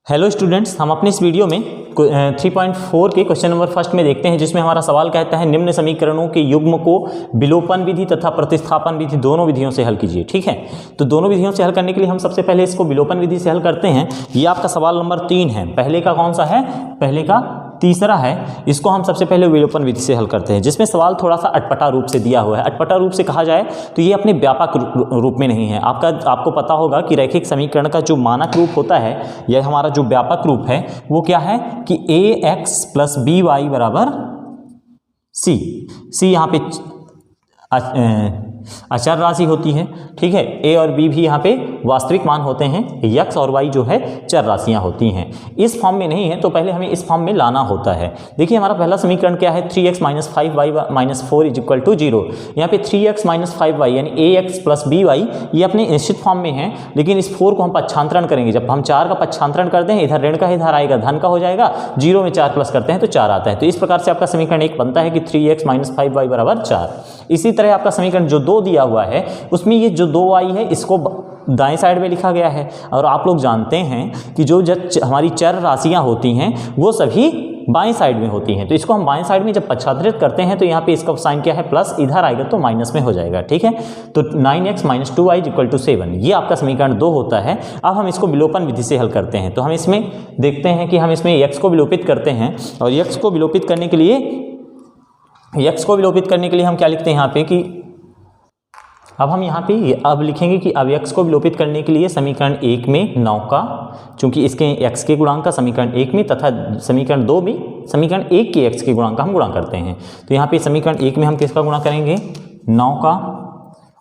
Hello students, हम अपने इस वीडियो में 3.4 के क्वेश्चन नंबर फर्स्ट में देखते हैं, जिसमें हमारा सवाल कहता है निम्न समीकरणों के युग्म को विलोपन विधि तथा प्रतिस्थापन विधि दोनों विधियों से हल कीजिए। ठीक है, तो दोनों विधियों से हल करने के लिए हम सबसे पहले इसको विलोपन विधि से हल करते हैं। ये आपका सवाल नंबर 3 है। पहले का कौन सा है? पहले का तीसरा है। इसको हम सबसे पहले विलोपन विधि से हल करते हैं, जिसमें सवाल थोड़ा सा अटपटा रूप से दिया हुआ है। अटपटा रूप से कहा जाए तो ये अपने व्यापक रूप में नहीं है। आपको पता होगा कि रैखिक समीकरण का जो मानक रूप होता है, यह हमारा जो व्यापक रूप है वो क्या है कि ax + by बराबर c। यहाँ पे अचर राशि होती है। ठीक है, a और b भी यहाँ पे वास्तविक मान होते हैं, x और y जो है चर राशियाँ होती हैं। इस फॉर्म में नहीं है तो पहले हमें इस फॉर्म में लाना होता है। देखिए हमारा पहला समीकरण क्या है? 3x - 5y - 4 = 0। यहाँ पे 3x - 5y यानी ax + by ये अपने निश्चित फॉर्म में है, लेकिन इस 4 को हम पक्षांतरण करेंगे। जब हम 4 का पक्षांतरण करते हैं, इधर ऋण का इधर आएगा, धन का हो जाएगा, 0 में 4 प्लस करते हैं तो 4 आता है। तो इस प्रकार से आपका समीकरण 1 बनता है कि 3x - 5y बराबर 4। इसी तरह आपका समीकरण जो 2 दिया हुआ है, उसमें ये जो 2y है इसको दाएं साइड में लिखा गया है। और आप लोग जानते हैं कि जो हमारी चर राशियां होती हैं वो सभी बाएं साइड में होती हैं। तो इसको हम बाएं साइड में जब पक्षांतरित करते हैं तो यहाँ पे इसका साइन क्या है? प्लस, इधर आएगा तो माइनस में हो जाएगा। ठीक है, तो 9x - 2y = 7, ये आपका समीकरण 2 होता है। अब हम इसको विलोपन विधि से हल करते हैं। तो हम इसमें देखते हैं कि हम इसमें x को विलोपित करते हैं, और x को विलोपित करने के लिए हम क्या लिखते हैं यहाँ पे कि अब हम यहाँ पे अब लिखेंगे कि अब x को विलोपित करने के लिए समीकरण 1 में 9 का, चूंकि इसके x के गुणांक का समीकरण 1 में तथा समीकरण 2 में समीकरण 1 के x के गुणांक का हम गुणा करते हैं। तो यहाँ पे समीकरण 1 में हम किसका गुणा करेंगे? 9 का,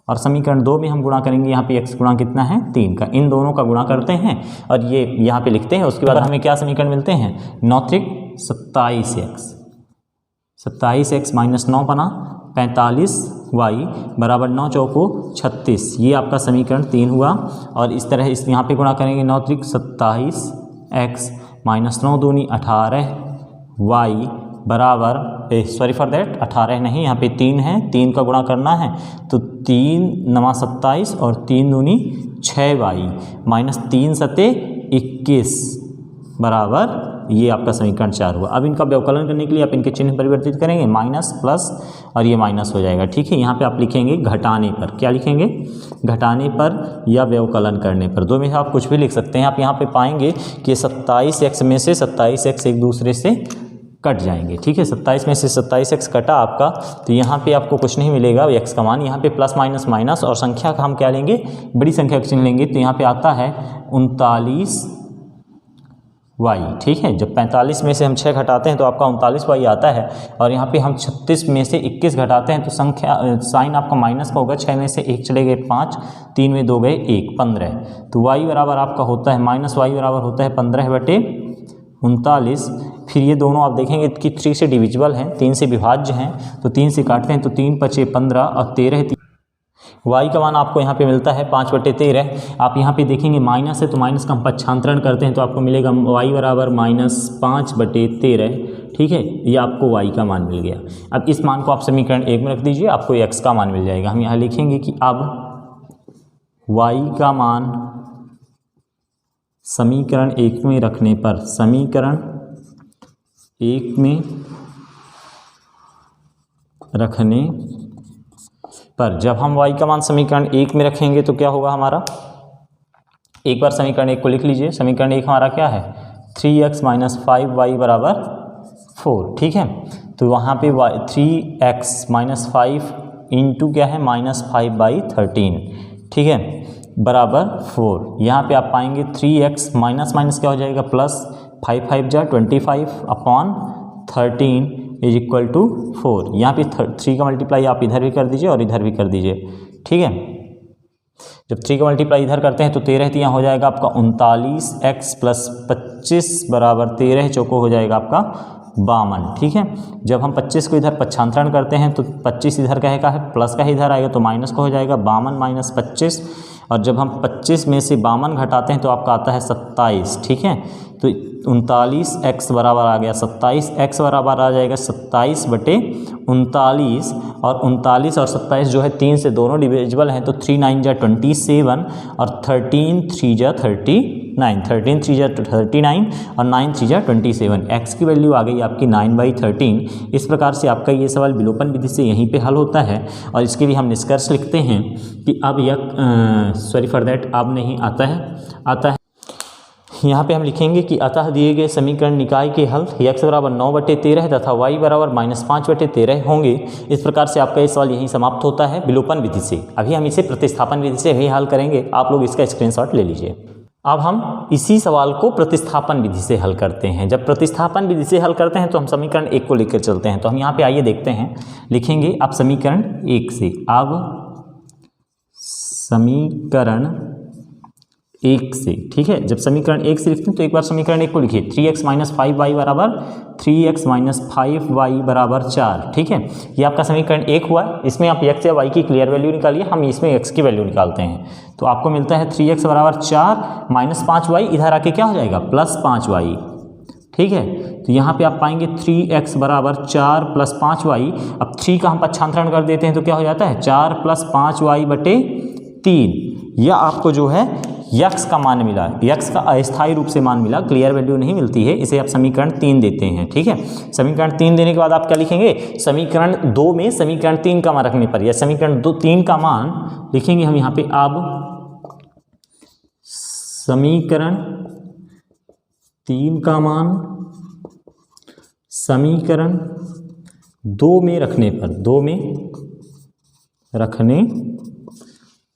और समीकरण 2 में हम गुणा करेंगे यहाँ पे x गुणा कितना है? 3 का। इन दोनों का गुणा करते हैं और ये यहाँ पे लिखते हैं। उसके बाद हमें क्या समीकरण मिलते हैं? 9 × 3 = 27x - 9 बना 45y बराबर 9 × 4 = 36। ये आपका समीकरण 3 हुआ। और इस तरह इस यहाँ पे गुणा करेंगे 9 × 3 = 27x - 9 × 2 = 18y बराबर 18 नहीं, यहाँ पे 3 है, 3 का गुणा करना है तो 3 × 9 = 27 और 3 × 2 = 6y - 3 × 7 = 21 बराबर, ये आपका समीकरण 4 हुआ। अब इनका व्यवकलन करने के लिए आप इनके चिन्ह परिवर्तित करेंगे, माइनस प्लस, और ये माइनस हो जाएगा। ठीक है, यहाँ पे आप लिखेंगे घटाने पर। क्या लिखेंगे? घटाने पर या व्यवकलन करने पर, दो में से आप कुछ भी लिख सकते हैं। आप यहाँ पे पाएंगे कि 27x में से 27x एक दूसरे से कट जाएंगे। ठीक है, 27 में से 27x कटा आपका, तो यहाँ पे आपको कुछ नहीं मिलेगा x का मान। यहाँ पे प्लस माइनस माइनस, और संख्या का हम क्या लेंगे? बड़ी संख्या का चिन्ह लेंगे। तो यहाँ पे आता है 39y। ठीक है, जब 45 में से हम 6 घटाते हैं तो आपका 39y आता है। और यहाँ पे हम 36 में से 21 घटाते हैं तो संख्या साइन आपका माइनस का होगा। 6 में से 1 चले गए 5, 3 में 2 गए 1, 15। तो y बराबर आपका होता है -y बराबर होता है 15/39। फिर ये दोनों आप देखेंगे कि 3 से डिविजिबल हैं, 3 से विभाज्य हैं, तो 3 से काटते हैं तो 3 × 5 = 15 और 13 y का मान आपको यहाँ पे मिलता है 5/13। आप यहाँ पे देखेंगे माइनस है तो माइनस का हम पक्षांतरण करते हैं तो आपको मिलेगा y बराबर -5/13। ठीक है, ये आपको y का मान मिल गया। अब इस मान को आप समीकरण 1 में रख दीजिए, आपको x का मान मिल जाएगा। हम यहाँ लिखेंगे कि अब y का मान समीकरण 1 में रखने पर, समीकरण 1 में रखने पर, जब हम y का मान समीकरण 1 में रखेंगे तो क्या होगा हमारा? एक बार समीकरण 1 को लिख लीजिए। समीकरण 1 हमारा क्या है? 3x - 5y बराबर 4। ठीक है, तो वहाँ पे 3x - 5 इंटू क्या है? -5/13। ठीक है, बराबर 4। यहाँ पे आप पाएंगे 3x माइनस माइनस क्या हो जाएगा? प्लस, 5 × 5 = 25/13 = 4। यहाँ पे 3 का मल्टीप्लाई आप इधर भी कर दीजिए और इधर भी कर दीजिए। ठीक है, जब 3 का मल्टीप्लाई इधर करते हैं तो 13 × 3 हो जाएगा आपका 39x + 25 बराबर 13 × 4 हो जाएगा आपका 52। ठीक है, जब हम 25 को इधर पक्षांतरण करते हैं तो 25 इधर का है प्लस का इधर आएगा तो माइनस का हो जाएगा 52 - 25। और जब हम 25 में से 52 घटाते हैं तो आपका आता है 27। ठीक है, तो 39x बराबर आ गया 27, x बराबर आ जाएगा 27/39 और 39 और 27 जो है 3 से दोनों डिविजिबल हैं, तो 3 9 जा 27 और 13 3 जा 39, 13 3 जा 39 और 9 3 जा 27। x की वैल्यू आ गई आपकी 9/13। इस प्रकार से आपका ये सवाल विलोपन विधि से यहीं पे हल होता है और इसके लिए हम निष्कर्ष लिखते हैं कि अब अब नहीं आता है यहाँ पे हम लिखेंगे कि अतः दिए गए समीकरण निकाय के हल x बराबर 9/13 तथा y बराबर -5/13 होंगे। इस प्रकार से आपका ये सवाल यहीं समाप्त होता है विलोपन विधि से। अभी हम इसे प्रतिस्थापन विधि से ही हल करेंगे, आप लोग इसका स्क्रीनशॉट ले लीजिए। अब हम इसी सवाल को प्रतिस्थापन विधि से हल करते हैं। जब प्रतिस्थापन विधि से हल करते हैं तो हम समीकरण 1 को लेकर चलते हैं। तो हम यहाँ पे आइए देखते हैं, लिखेंगे अब समीकरण 1 से। अब समीकरण 1 से, ठीक है, जब समीकरण 1 से लिखते हैं तो एक बार समीकरण 1 को लिखिए। 3x - 5y बराबर 3x - 5y बराबर 4, ठीक है। ये आपका समीकरण 1 हुआ। इसमें आप x या y की क्लियर वैल्यू निकालिए, हम इसमें x की वैल्यू निकालते हैं। तो आपको मिलता है 3x बराबर 4 - 5y, इधर आके क्या हो जाएगा +5y, ठीक है। तो यहाँ पे आप पाएंगे 3x बराबर 4 + 5y। अब 3 का हम पक्षांतरण कर देते हैं तो क्या हो जाता है 4 + 5y/3। यह आपको जो है x का मान मिला, x का अस्थायी रूप से मान मिला, क्लियर वैल्यू नहीं मिलती है। इसे आप समीकरण 3 देते हैं, ठीक है। समीकरण 3 देने के बाद आप क्या लिखेंगे, समीकरण 2 में समीकरण 3 का मान रखने पर या समीकरण 3 का मान लिखेंगे हम यहाँ पे। अब समीकरण 3 का मान समीकरण 2 में रखने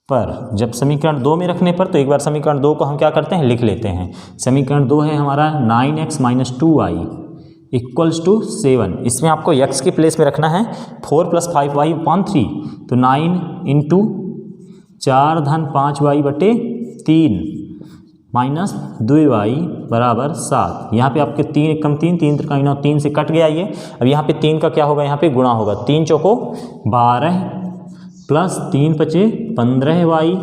पर, जब समीकरण 2 में रखने पर तो एक बार समीकरण 2 को हम क्या करते हैं, लिख लेते हैं। समीकरण 2 है हमारा 9x - 2y = 7। इसमें आपको x के प्लेस में रखना है 4 + 5y/3, तो 9 × 4 - 5y/3 -2y बराबर 7। यहाँ पे आपके 3 × 1 3, 3 × 3 9, 3 से कट गया ये। अब यहाँ पे 3 का क्या होगा, यहाँ पे गुणा होगा। 3 चौको 12 + 3 × 5 15y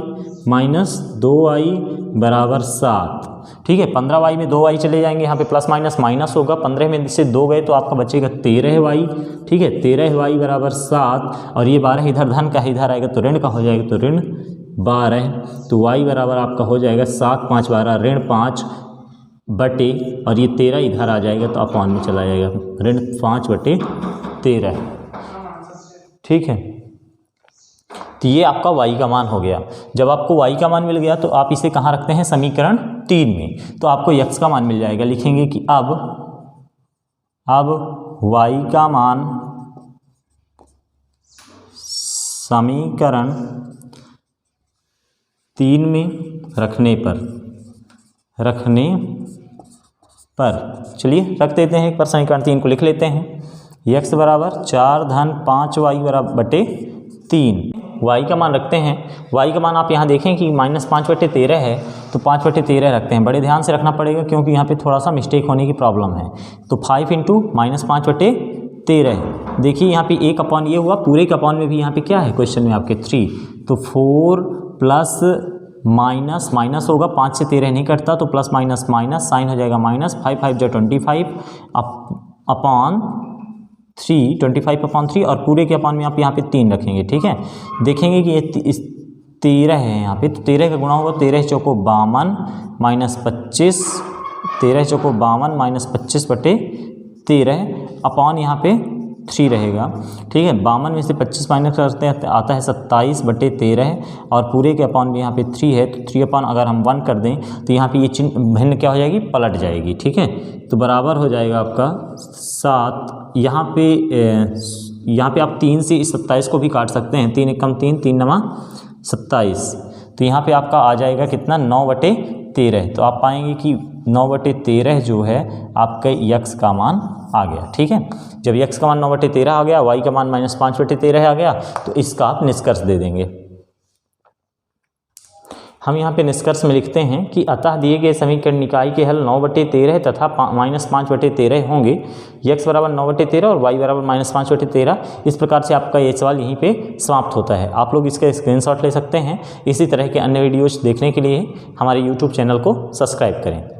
-2y बराबर 7, ठीक है। 15y में 2y चले जाएंगे, यहाँ पे प्लस माइनस होगा। 15 में से 2 गए तो आपका बचेगा 13y, ठीक है। 13y बराबर 7 और ये 12 इधर धन का इधर आएगा तो ऋण का हो जाएगा, तो ऋण 12। तो y बराबर आपका हो जाएगा 7 × 5 = 12, ऋण 5 बटे और ये 13 इधर आ जाएगा तो अपॉन में चला जाएगा, ऋण 5/13, ठीक है। तो ये आपका y का मान हो गया। जब आपको y का मान मिल गया तो आप इसे कहाँ रखते हैं, समीकरण 3 में। तो आपको x का मान मिल जाएगा। लिखेंगे कि अब y का मान समीकरण 3 में रखने पर चलिए रख देते हैं। एक बार समीकरण 3 को लिख लेते हैं। x बराबर 4 - 5y बराबर 3। y का मान रखते हैं। y का मान आप यहाँ देखें कि -5/13 है, तो 5/13 रखते हैं। बड़े ध्यान से रखना पड़ेगा क्योंकि यहाँ पे थोड़ा सा मिस्टेक होने की प्रॉब्लम है। तो 5 × -5/13, देखिए यहाँ पे एक अपॉन ये हुआ, पूरे के अपॉन में भी यहाँ पे क्या है क्वेश्चन में आपके 3, तो 4 प्लस माइनस होगा, 5 से 13 नहीं कटता तो प्लस माइनस साइन हो जाएगा माइनस, 5 5 × 25 अपॉन 3, 25/3 और पूरे के अपॉन में आप यहाँ पे 3 रखेंगे, ठीक है। देखेंगे कि ये 13 है यहाँ पे, तो 13 का गुणा होगा 13 चौको 52 -25, 13 चौको 52 -25/13 अपॉन यहाँ पे 3 रहेगा, ठीक है। 52 में से 25 माइनस करते हैं आता है 27/13 और पूरे के अपॉन भी यहाँ पे 3 है, तो 3 अपॉन अगर हम 1 कर दें तो यहाँ पे ये चिन्ह भिन्न क्या हो जाएगी, पलट जाएगी, ठीक है। तो बराबर हो जाएगा आपका 7। यहाँ पे आप 3 से इस 27 को भी काट सकते हैं, 3 × 1 3, 3 9 27, तो यहाँ पे आपका आ जाएगा कितना 9/13। तो आप पाएंगे कि 9/13 जो है आपका x का मान आ गया, ठीक है। जब x का मान 9/13 आ गया, y का मान -5/13 आ गया, तो इसका आप निष्कर्ष दे देंगे। हम यहाँ पे निष्कर्ष में लिखते हैं कि अतः दिए गए समीकरण निकाय के हल 9/13 तथा -5/13 होंगे। x बराबर 9/13 और y बराबर -5/13। इस प्रकार से आपका ये सवाल यहीं पे समाप्त होता है। आप लोग इसका स्क्रीनशॉट ले सकते हैं। इसी तरह के अन्य वीडियोज देखने के लिए हमारे YouTube चैनल को सब्सक्राइब करें।